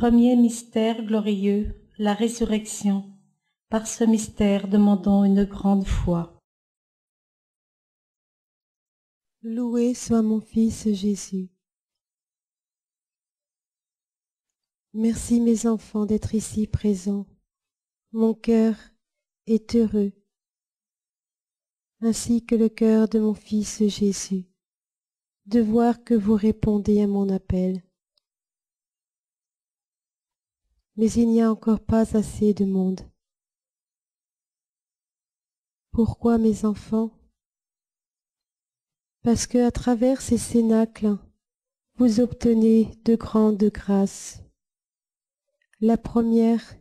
Premier mystère glorieux, la résurrection. Par ce mystère, demandons une grande foi. Loué soit mon Fils Jésus. Merci mes enfants d'être ici présents. Mon cœur est heureux, ainsi que le cœur de mon Fils Jésus, de voir que vous répondez à mon appel. Mais il n'y a encore pas assez de monde. Pourquoi mes enfants? Parce que à travers ces cénacles, vous obtenez de grandes grâces. La première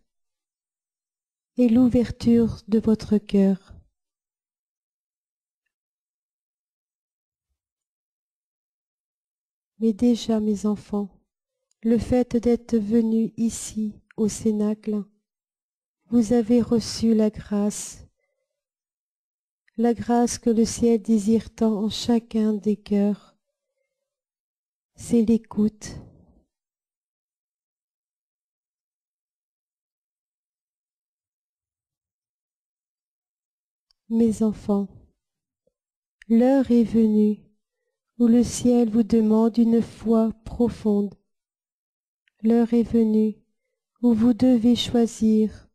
est l'ouverture de votre cœur. Mais déjà, mes enfants, le fait d'être venus ici, au Cénacle, vous avez reçu la grâce que le ciel désire tant en chacun des cœurs, c'est l'écoute. Mes enfants, l'heure est venue où le ciel vous demande une foi profonde. L'heure est venue où vous devez choisir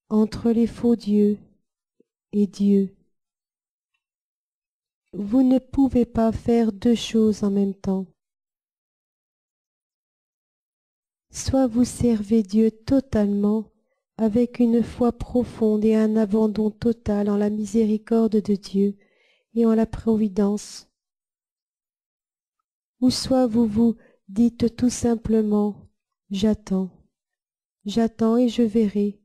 entre les faux dieux et Dieu. Vous ne pouvez pas faire deux choses en même temps. Soit vous servez Dieu totalement avec une foi profonde et un abandon total en la miséricorde de Dieu et en la providence, ou soit vous vous dites tout simplement « J'attends, j'attends et je verrai ».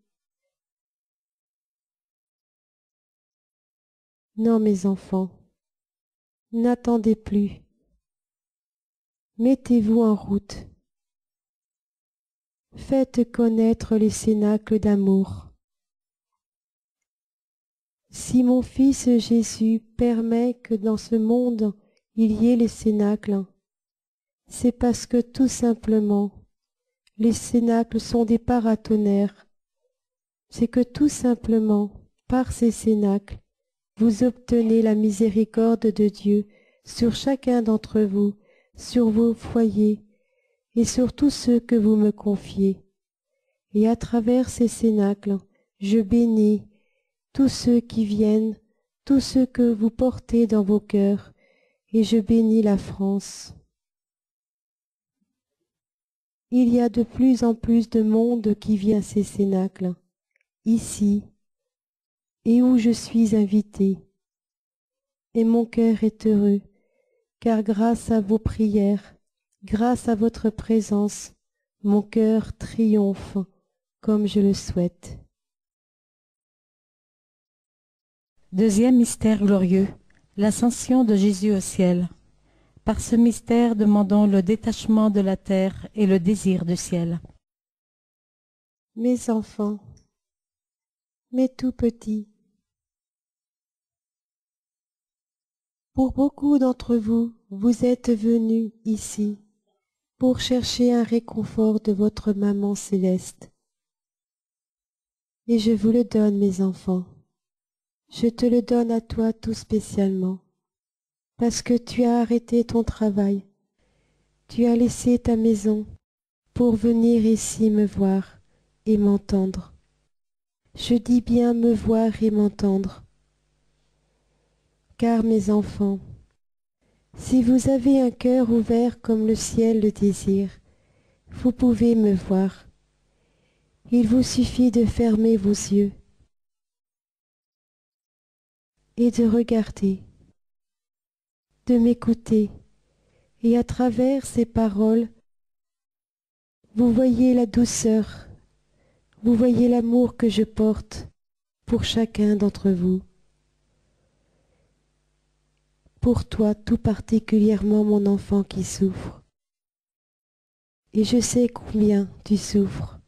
Non, mes enfants, n'attendez plus. Mettez-vous en route. Faites connaître les cénacles d'amour. Si mon Fils Jésus permet que dans ce monde il y ait les cénacles, c'est parce que tout simplement les cénacles sont des paratonnerres. C'est que tout simplement, par ces cénacles, vous obtenez la miséricorde de Dieu sur chacun d'entre vous, sur vos foyers et sur tous ceux que vous me confiez. Et à travers ces cénacles, je bénis tous ceux qui viennent, tous ceux que vous portez dans vos cœurs, et je bénis la France. Il y a de plus en plus de monde qui vient à ces cénacles, ici, et où je suis invité. Et mon cœur est heureux, car grâce à vos prières, grâce à votre présence, mon cœur triomphe comme je le souhaite. Deuxième mystère glorieux, l'ascension de Jésus au ciel. Par ce mystère, demandons le détachement de la terre et le désir du ciel. Mes enfants, mes tout petits, pour beaucoup d'entre vous, vous êtes venus ici pour chercher un réconfort de votre maman céleste. Et je vous le donne, mes enfants. Je te le donne à toi tout spécialement, parce que tu as arrêté ton travail. Tu as laissé ta maison pour venir ici me voir et m'entendre. Je dis bien me voir et m'entendre. Car mes enfants, si vous avez un cœur ouvert comme le ciel le désire, vous pouvez me voir. Il vous suffit de fermer vos yeux et de regarder, de m'écouter, et à travers ces paroles, vous voyez la douceur, vous voyez l'amour que je porte pour chacun d'entre vous. Pour toi tout particulièrement, mon enfant qui souffre. Et je sais combien tu souffres.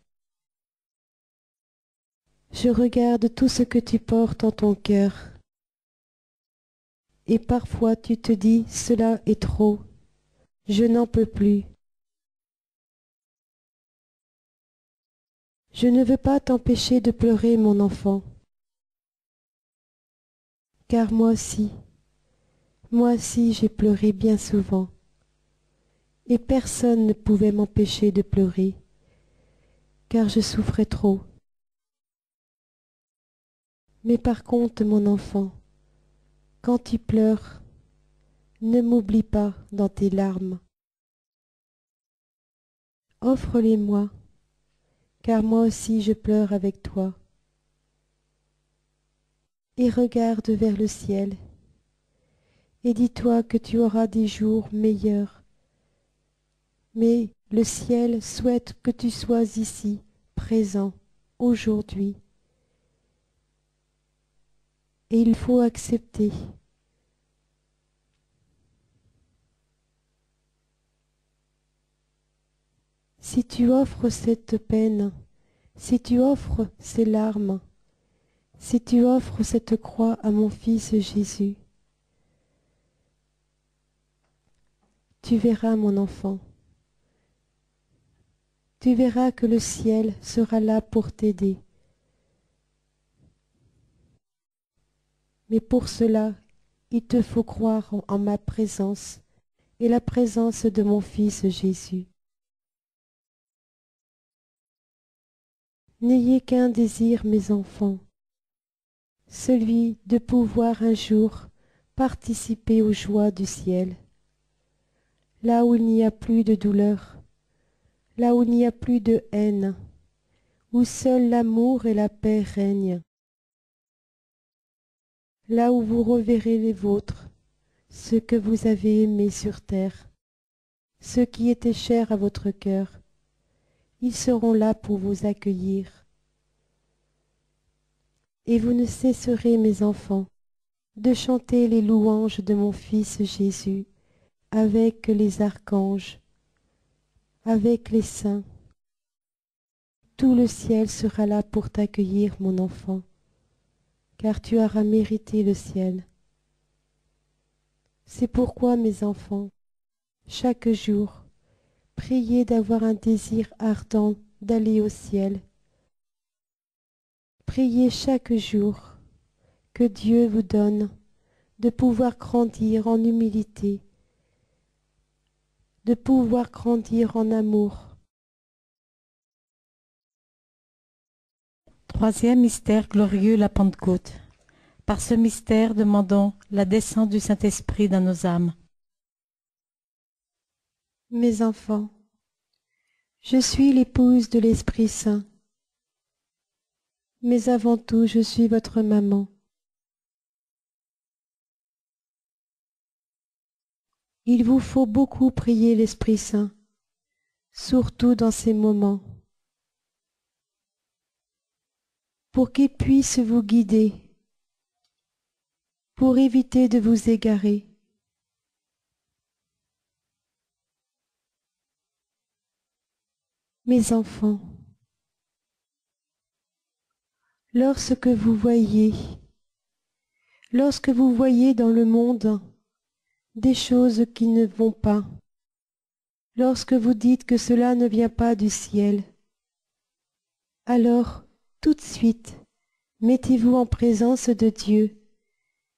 Je regarde tout ce que tu portes en ton cœur. Et parfois tu te dis, cela est trop, je n'en peux plus. Je ne veux pas t'empêcher de pleurer, mon enfant, car moi aussi j'ai pleuré bien souvent, et personne ne pouvait m'empêcher de pleurer, car je souffrais trop. Mais par contre, mon enfant, quand tu pleures, ne m'oublie pas dans tes larmes. Offre-les-moi, car moi aussi je pleure avec toi. Et regarde vers le ciel, et dis-toi que tu auras des jours meilleurs. Mais le ciel souhaite que tu sois ici, présent, aujourd'hui. Et il faut accepter. Si tu offres cette peine, si tu offres ces larmes, si tu offres cette croix à mon fils Jésus, tu verras, mon enfant, tu verras que le ciel sera là pour t'aider. Mais pour cela, il te faut croire en ma présence et la présence de mon fils Jésus. N'ayez qu'un désir, mes enfants, celui de pouvoir un jour participer aux joies du ciel, là où il n'y a plus de douleur, là où il n'y a plus de haine, où seul l'amour et la paix règnent, là où vous reverrez les vôtres, ceux que vous avez aimés sur terre, ceux qui étaient chers à votre cœur. Ils seront là pour vous accueillir. Et vous ne cesserez, mes enfants, de chanter les louanges de mon Fils Jésus avec les archanges, avec les saints. Tout le ciel sera là pour t'accueillir, mon enfant, car tu auras mérité le ciel. C'est pourquoi, mes enfants, chaque jour, priez d'avoir un désir ardent d'aller au ciel. Priez chaque jour que Dieu vous donne de pouvoir grandir en humilité, de pouvoir grandir en amour. Troisième mystère glorieux, la Pentecôte. Par ce mystère, demandons la descente du Saint-Esprit dans nos âmes. Mes enfants, je suis l'épouse de l'Esprit Saint, mais avant tout je suis votre maman. Il vous faut beaucoup prier l'Esprit Saint, surtout dans ces moments, pour qu'il puisse vous guider, pour éviter de vous égarer. Mes enfants, lorsque vous voyez dans le monde des choses qui ne vont pas, lorsque vous dites que cela ne vient pas du ciel, alors tout de suite, mettez-vous en présence de Dieu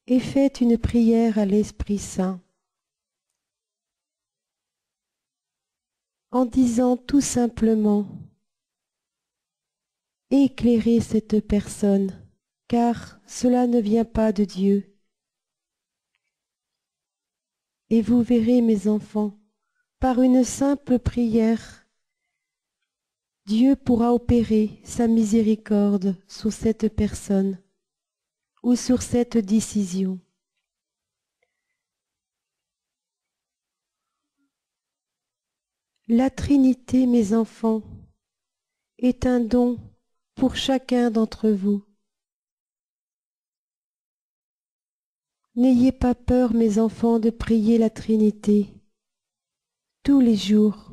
et faites une prière à l'Esprit Saint, en disant tout simplement: éclairez cette personne, car cela ne vient pas de Dieu. Et vous verrez, mes enfants, par une simple prière, Dieu pourra opérer sa miséricorde sur cette personne ou sur cette décision. La Trinité, mes enfants, est un don pour chacun d'entre vous. N'ayez pas peur, mes enfants, de prier la Trinité tous les jours.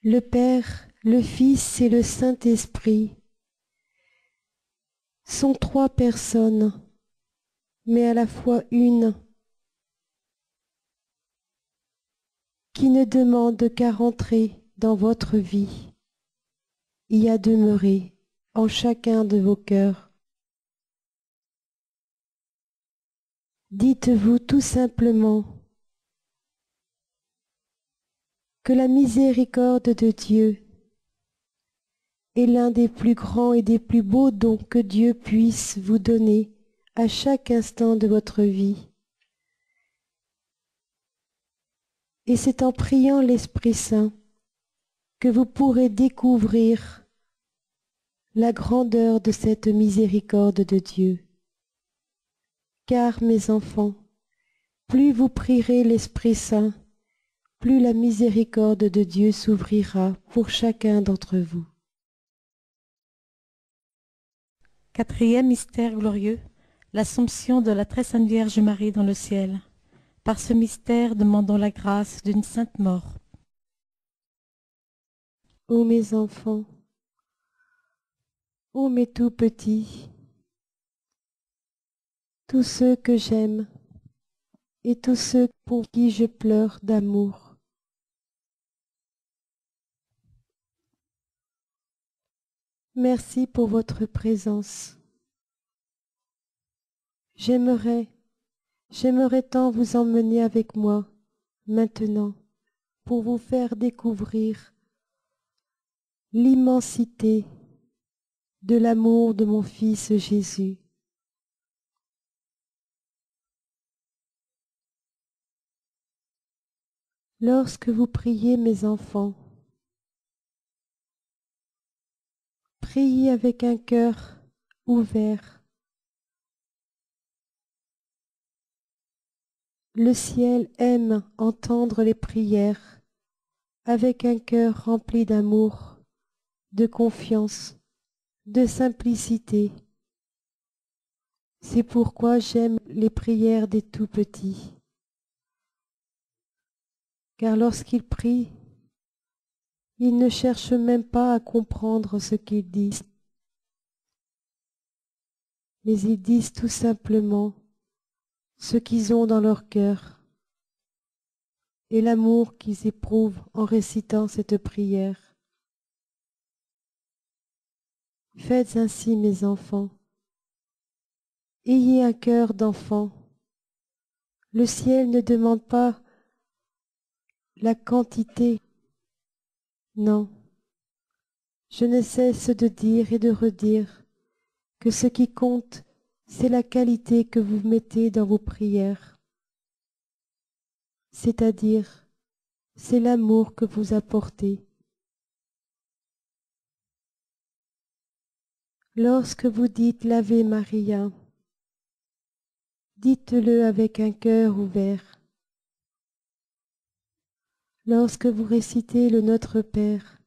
Le Père, le Fils et le Saint-Esprit sont trois personnes, mais à la fois une, qui ne demandent qu'à rentrer dans votre vie y a demeuré en chacun de vos cœurs. Dites-vous tout simplement que la miséricorde de Dieu est l'un des plus grands et des plus beaux dons que Dieu puisse vous donner à chaque instant de votre vie. Et c'est en priant l'Esprit Saint que vous pourrez découvrir la grandeur de cette miséricorde de Dieu. Car, mes enfants, plus vous prierez l'Esprit Saint, plus la miséricorde de Dieu s'ouvrira pour chacun d'entre vous. Quatrième mystère glorieux, l'Assomption de la très sainte Vierge Marie dans le ciel. Par ce mystère, demandons la grâce d'une sainte mort. Ô mes enfants, ô mes tout petits, tous ceux que j'aime et tous ceux pour qui je pleure d'amour, merci pour votre présence. J'aimerais tant vous emmener avec moi maintenant pour vous faire découvrir l'immensité de l'amour de mon Fils Jésus. Lorsque vous priez, mes enfants, priez avec un cœur ouvert. Le ciel aime entendre les prières avec un cœur rempli d'amour, de confiance, de simplicité. C'est pourquoi j'aime les prières des tout-petits. Car lorsqu'ils prient, ils ne cherchent même pas à comprendre ce qu'ils disent, mais ils disent tout simplement ce qu'ils ont dans leur cœur et l'amour qu'ils éprouvent en récitant cette prière. Faites ainsi, mes enfants. Ayez un cœur d'enfant. Le ciel ne demande pas la quantité. Non. Je ne cesse de dire et de redire que ce qui compte, c'est la qualité que vous mettez dans vos prières. C'est-à-dire, c'est l'amour que vous apportez. Lorsque vous dites l'Ave Maria, dites-le avec un cœur ouvert. Lorsque vous récitez le Notre Père,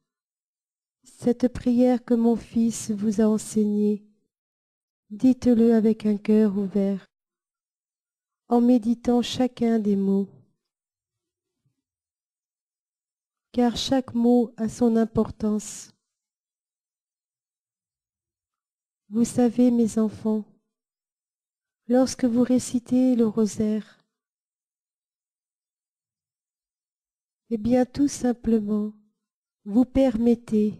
cette prière que mon Fils vous a enseignée, dites-le avec un cœur ouvert, en méditant chacun des mots. Car chaque mot a son importance. Vous savez, mes enfants, lorsque vous récitez le rosaire, eh bien tout simplement, vous permettez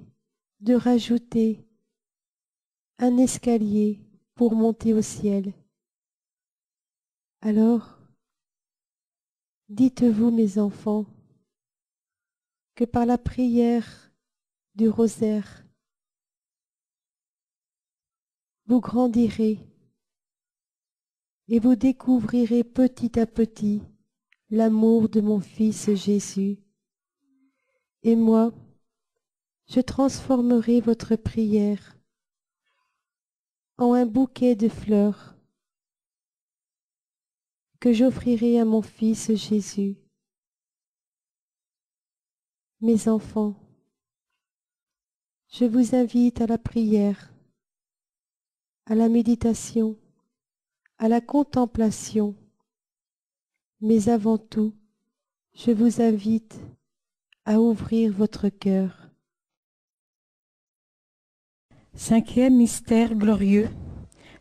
de rajouter un escalier pour monter au ciel. Alors, dites-vous, mes enfants, que par la prière du rosaire, vous grandirez et vous découvrirez petit à petit l'amour de mon Fils Jésus. Et moi, je transformerai votre prière en un bouquet de fleurs que j'offrirai à mon Fils Jésus. Mes enfants, je vous invite à la prière, à la méditation, à la contemplation, mais avant tout, je vous invite à ouvrir votre cœur. Cinquième mystère glorieux,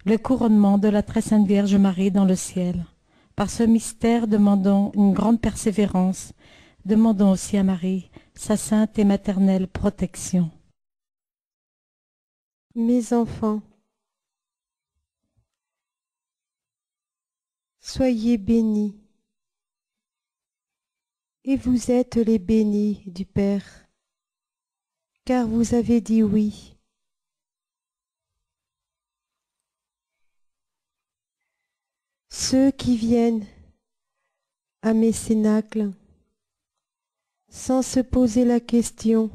le couronnement de la très sainte Vierge Marie dans le ciel. Par ce mystère, demandons une grande persévérance. Demandons aussi à Marie sa sainte et maternelle protection. Mes enfants, soyez bénis, et vous êtes les bénis du Père, car vous avez dit oui. Ceux qui viennent à mes cénacles, sans se poser la question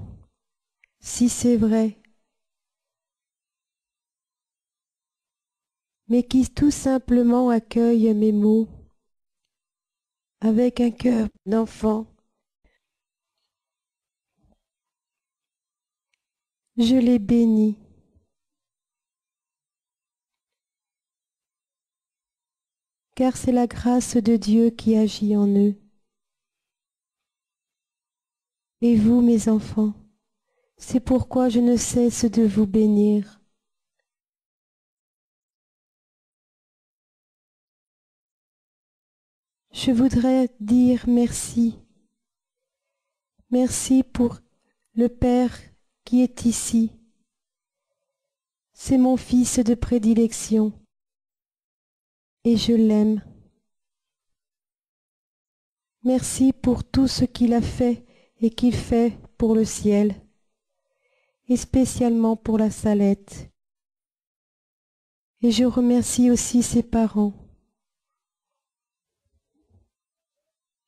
si c'est vrai, mais qui tout simplement accueillent mes mots avec un cœur d'enfant, je les bénis. Car c'est la grâce de Dieu qui agit en eux. Et vous, mes enfants, c'est pourquoi je ne cesse de vous bénir. Je voudrais dire merci. Merci pour le Père qui est ici. C'est mon fils de prédilection. Et je l'aime. Merci pour tout ce qu'il a fait et qu'il fait pour le ciel, et spécialement pour la Salette. Et je remercie aussi ses parents.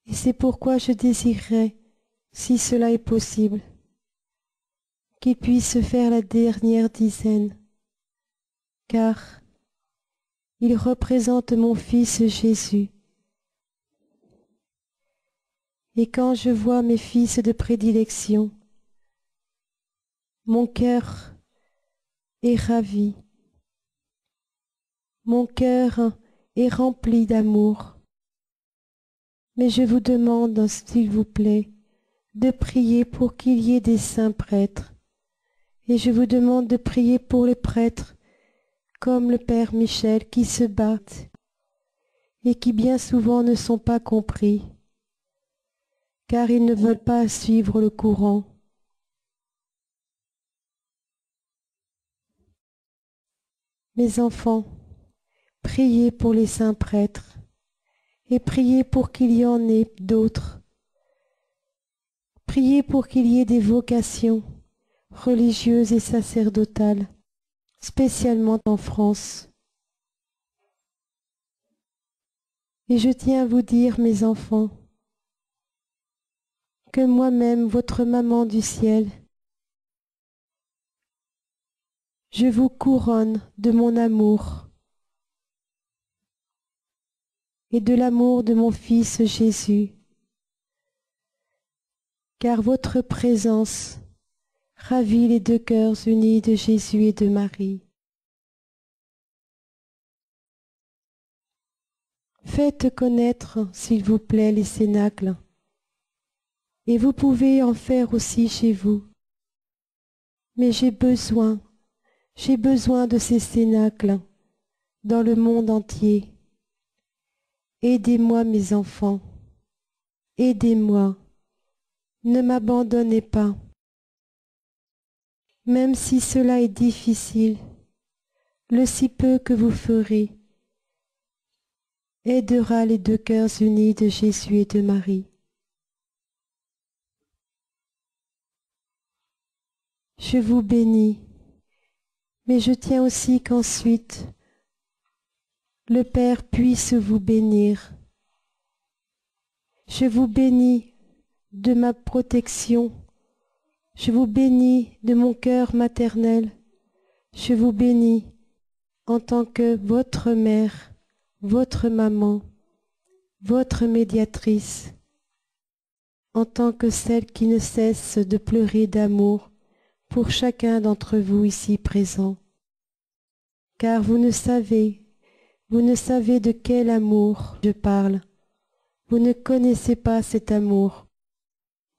Et c'est pourquoi je désirerais, si cela est possible, qu'il puisse faire la dernière dizaine, car il représente mon fils Jésus. Et quand je vois mes fils de prédilection, mon cœur est ravi, mon cœur est rempli d'amour. Mais je vous demande, s'il vous plaît, de prier pour qu'il y ait des saints prêtres. Et je vous demande de prier pour les prêtres, comme le Père Michel, qui se battent et qui bien souvent ne sont pas compris, car ils ne veulent pas suivre le courant. Mes enfants, priez pour les saints prêtres et priez pour qu'il y en ait d'autres. Priez pour qu'il y ait des vocations religieuses et sacerdotales, spécialement en France. Et je tiens à vous dire, mes enfants, que moi-même, votre maman du ciel, je vous couronne de mon amour et de l'amour de mon Fils Jésus, car votre présence ravit les deux cœurs unis de Jésus et de Marie. Faites connaître, s'il vous plaît, les cénacles, et vous pouvez en faire aussi chez vous. Mais j'ai besoin de ces cénacles dans le monde entier. Aidez-moi, mes enfants, aidez-moi, ne m'abandonnez pas. Même si cela est difficile, le si peu que vous ferez aidera les deux cœurs unis de Jésus et de Marie. Je vous bénis, mais je tiens aussi qu'ensuite le Père puisse vous bénir. Je vous bénis de ma protection, je vous bénis de mon cœur maternel, je vous bénis en tant que votre mère, votre maman, votre médiatrice, en tant que celle qui ne cesse de pleurer d'amour pour chacun d'entre vous ici présents. Car vous ne savez de quel amour je parle. Vous ne connaissez pas cet amour.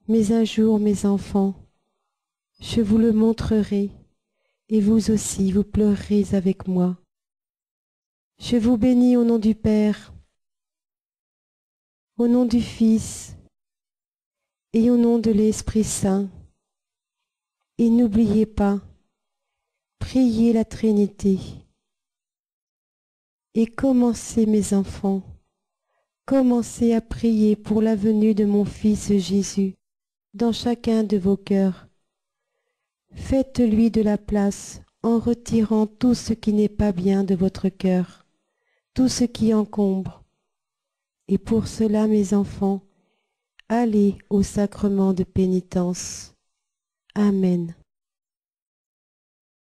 Mais un jour, mes enfants, je vous le montrerai, et vous aussi, vous pleurerez avec moi. Je vous bénis au nom du Père, au nom du Fils, et au nom de l'Esprit Saint. Et n'oubliez pas, priez la Trinité. Et commencez, mes enfants, commencez à prier pour la venue de mon Fils Jésus dans chacun de vos cœurs. Faites-lui de la place en retirant tout ce qui n'est pas bien de votre cœur, tout ce qui encombre. Et pour cela, mes enfants, allez au sacrement de pénitence. Amen.